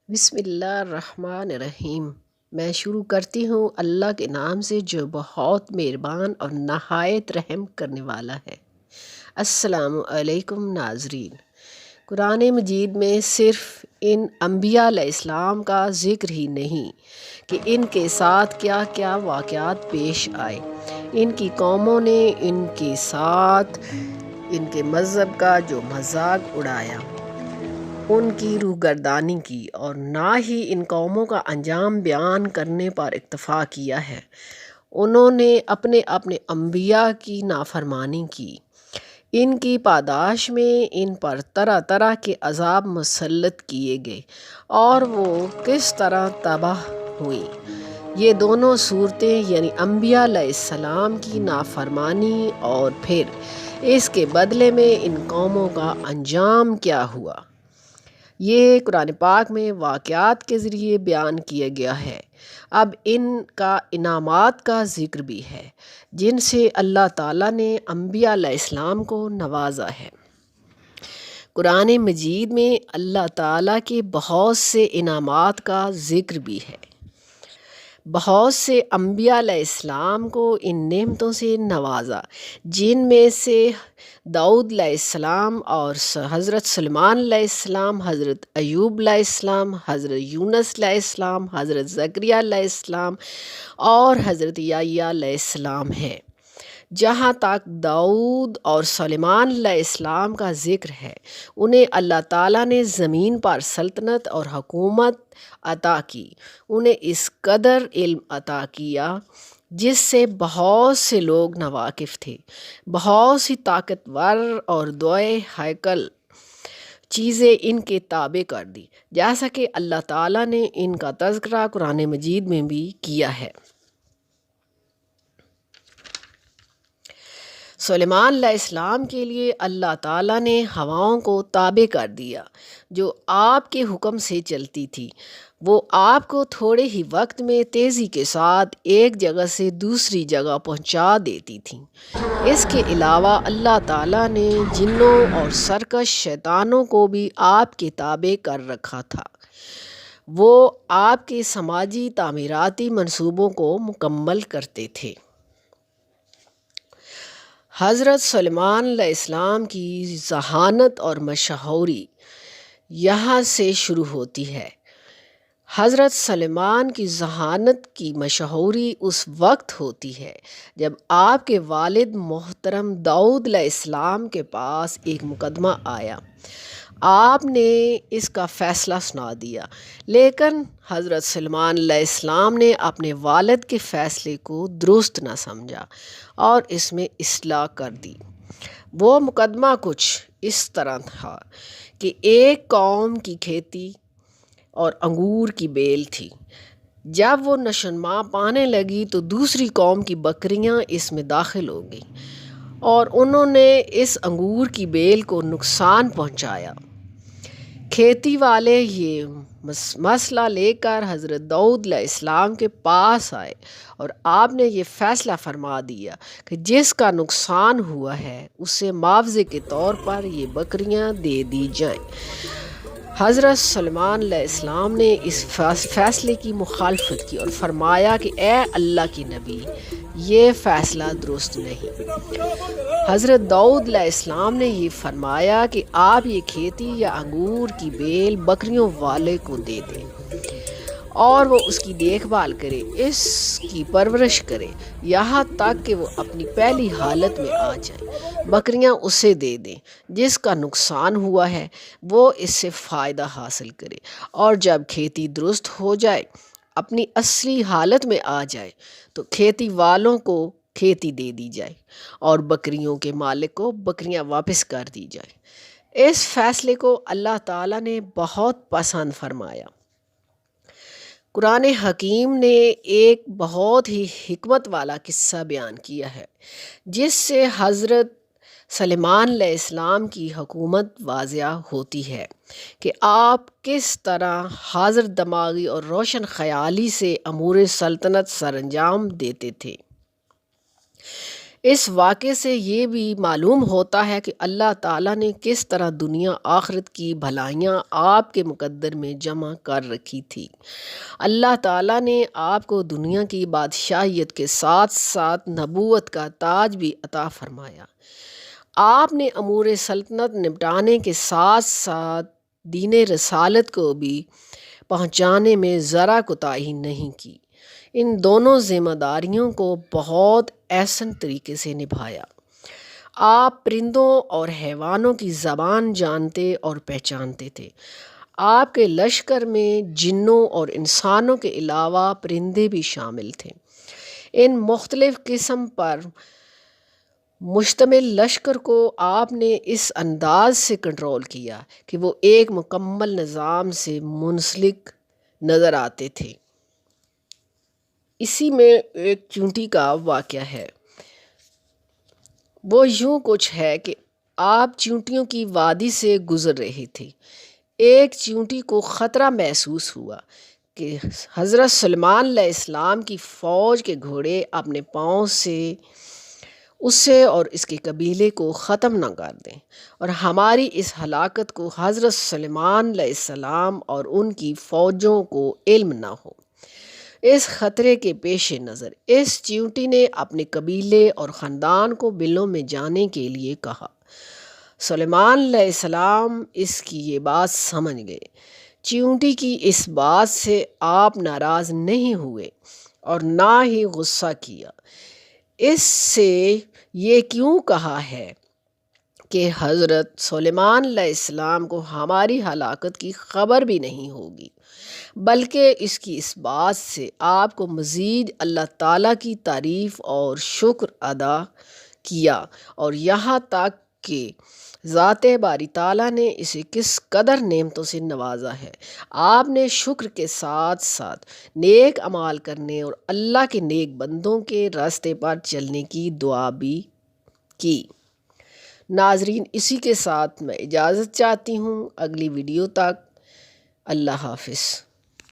بسم اللہ الرحمن الرحیم۔ میں شروع کرتی ہوں اللہ کے نام سے جو بہت مہربان اور نہایت رحم کرنے والا ہے۔ السلام علیکم ناظرین۔ قرآن مجید میں صرف ان انبیاء علیہ السلام کا ذکر ہی نہیں کہ ان کے ساتھ کیا کیا واقعات پیش آئے، ان کی قوموں نے ان کے ساتھ ان کے مذہب کا جو مذاق اڑایا، ان کی روگردانی کی، اور نہ ہی ان قوموں کا انجام بیان کرنے پر اکتفا کیا ہے۔ انہوں نے اپنے انبیاء کی نافرمانی کی۔ ان کی پاداش میں ان پر طرح طرح کے عذاب مسلط کیے گئے اور وہ کس طرح تباہ ہوئی۔ یہ دونوں صورتیں یعنی انبیاء علیہ السلام کی نافرمانی اور پھر اس کے بدلے میں ان قوموں کا انجام کیا ہوا، یہ قرآن پاک میں واقعات کے ذریعے بیان کیا گیا ہے۔ اب ان کا انعامات کا ذکر بھی ہے جن سے اللہ تعالیٰ نے انبیاء علیہ السلام کو نوازا ہے۔ قرآن مجید میں اللہ تعالیٰ کے بہت سے انعامات کا ذکر بھی ہے۔ بہت سے انبیاء علیہ السلام کو ان نعمتوں سے نوازا، جن میں سے داؤد علیہ السلام اور حضرت سلیمان علیہ السلام، حضرت ایوب علیہ السلام، حضرت یونس علیہ السلام، حضرت زکریا علیہ السلام اور حضرت یحییٰ علیہ السلام ہیں۔ جہاں تک داؤد اور سلیمان علیہ السلام کا ذکر ہے، انہیں اللہ تعالیٰ نے زمین پر سلطنت اور حکومت عطا کی، انہیں اس قدر علم عطا کیا جس سے بہت سے لوگ ناواقف تھے۔ بہت سی طاقتور اور دوئے ہیکل چیزیں ان کے تابع کر دی، جیسا کہ اللہ تعالیٰ نے ان کا تذکرہ قرآن مجید میں بھی کیا ہے۔ سلیمان علیہ السلام کے لیے اللہ تعالیٰ نے ہواؤں کو تابع کر دیا جو آپ کے حکم سے چلتی تھی۔ وہ آپ کو تھوڑے ہی وقت میں تیزی کے ساتھ ایک جگہ سے دوسری جگہ پہنچا دیتی تھیں۔ اس کے علاوہ اللہ تعالیٰ نے جنوں اور سرکش شیطانوں کو بھی آپ کے تابع کر رکھا تھا۔ وہ آپ کے سماجی تعمیراتی منصوبوں کو مکمل کرتے تھے۔ حضرت سلیمان علیہ السلام کی ذہانت اور مشہوری یہاں سے شروع ہوتی ہے۔ حضرت سلیمان کی ذہانت کی مشہوری اس وقت ہوتی ہے جب آپ کے والد محترم داؤد علیہ السلام کے پاس ایک مقدمہ آیا۔ آپ نے اس کا فیصلہ سنا دیا، لیکن حضرت سلیمان علیہ السلام نے اپنے والد کے فیصلے کو درست نہ سمجھا اور اس میں اصلاح کر دی۔ وہ مقدمہ کچھ اس طرح تھا کہ ایک قوم کی کھیتی اور انگور کی بیل تھی۔ جب وہ نشوونما پانے لگی تو دوسری قوم کی بکریاں اس میں داخل ہو گئیں اور انہوں نے اس انگور کی بیل کو نقصان پہنچایا۔ کھیتی والے یہ مسئلہ لے کر حضرت داؤد علیہ السلام کے پاس آئے اور آپ نے یہ فیصلہ فرما دیا کہ جس کا نقصان ہوا ہے اسے معاوضے کے طور پر یہ بکریاں دے دی جائیں۔ حضرت سلیمان علیہ السلام نے اس فیصلے کی مخالفت کی اور فرمایا کہ اے اللہ کے نبی، یہ فیصلہ درست نہیں۔ حضرت داؤد علیہ السلام نے یہ فرمایا کہ آپ یہ کھیتی یا انگور کی بیل بکریوں والے کو دے دیں اور وہ اس کی دیکھ بھال کرے، اس کی پرورش کرے یہاں تک کہ وہ اپنی پہلی حالت میں آ جائے۔ بکریاں اسے دے دیں جس کا نقصان ہوا ہے، وہ اس سے فائدہ حاصل کرے، اور جب کھیتی درست ہو جائے، اپنی اصلی حالت میں آ جائے، تو کھیتی والوں کو کھیتی دے دی جائے اور بکریوں کے مالک کو بکریاں واپس کر دی جائے۔ اس فیصلے کو اللہ تعالیٰ نے بہت پسند فرمایا۔ قرآن حکیم نے ایک بہت ہی حکمت والا قصہ بیان کیا ہے جس سے حضرت سلیمان علیہ السلام کی حکومت واضح ہوتی ہے کہ آپ کس طرح حاضر دماغی اور روشن خیالی سے امور سلطنت سر انجام دیتے تھے۔ اس واقعے سے یہ بھی معلوم ہوتا ہے کہ اللہ تعالیٰ نے کس طرح دنیا آخرت کی بھلائیاں آپ کے مقدر میں جمع کر رکھی تھی۔ اللہ تعالیٰ نے آپ کو دنیا کی بادشاہیت کے ساتھ ساتھ نبوت کا تاج بھی عطا فرمایا۔ آپ نے امور سلطنت نپٹانے کے ساتھ ساتھ دین رسالت کو بھی پہنچانے میں ذرا کوتاہی نہیں کی۔ ان دونوں ذمہ داریوں کو بہت احسن طریقے سے نبھایا۔ آپ پرندوں اور حیوانوں کی زبان جانتے اور پہچانتے تھے۔ آپ کے لشکر میں جنوں اور انسانوں کے علاوہ پرندے بھی شامل تھے۔ ان مختلف قسم پر مشتمل لشکر کو آپ نے اس انداز سے کنٹرول کیا کہ وہ ایک مکمل نظام سے منسلک نظر آتے تھے۔ اسی میں ایک چیونٹی کا واقعہ ہے۔ وہ یوں کچھ ہے کہ آپ چیونٹیوں کی وادی سے گزر رہے تھے۔ ایک چیونٹی کو خطرہ محسوس ہوا کہ حضرت سلیمان علیہ السلام کی فوج کے گھوڑے اپنے پاؤں سے اسے اور اس کے قبیلے کو ختم نہ کر دیں اور ہماری اس ہلاکت کو حضرت سلیمان علیہ السلام اور ان کی فوجوں کو علم نہ ہو۔ اس خطرے کے پیش نظر اس چیونٹی نے اپنے قبیلے اور خاندان کو بلوں میں جانے کے لیے کہا۔ سلیمان علیہ السلام اس کی یہ بات سمجھ گئے۔ چیونٹی کی اس بات سے آپ ناراض نہیں ہوئے اور نہ ہی غصہ کیا۔ اس سے یہ کیوں کہا ہے کہ حضرت سلیمان علیہ السلام کو ہماری ہلاکت کی خبر بھی نہیں ہوگی، بلکہ اس کی اس بات سے آپ کو مزید اللہ تعالیٰ کی تعریف اور شکر ادا کیا اور یہاں تک کہ ذات باری تعالیٰ نے اسے کس قدر نعمتوں سے نوازا ہے۔ آپ نے شکر کے ساتھ ساتھ نیک اعمال کرنے اور اللہ کے نیک بندوں کے راستے پر چلنے کی دعا بھی کی۔ ناظرین، اسی کے ساتھ میں اجازت چاہتی ہوں۔ اگلی ویڈیو تک اللہ حافظ۔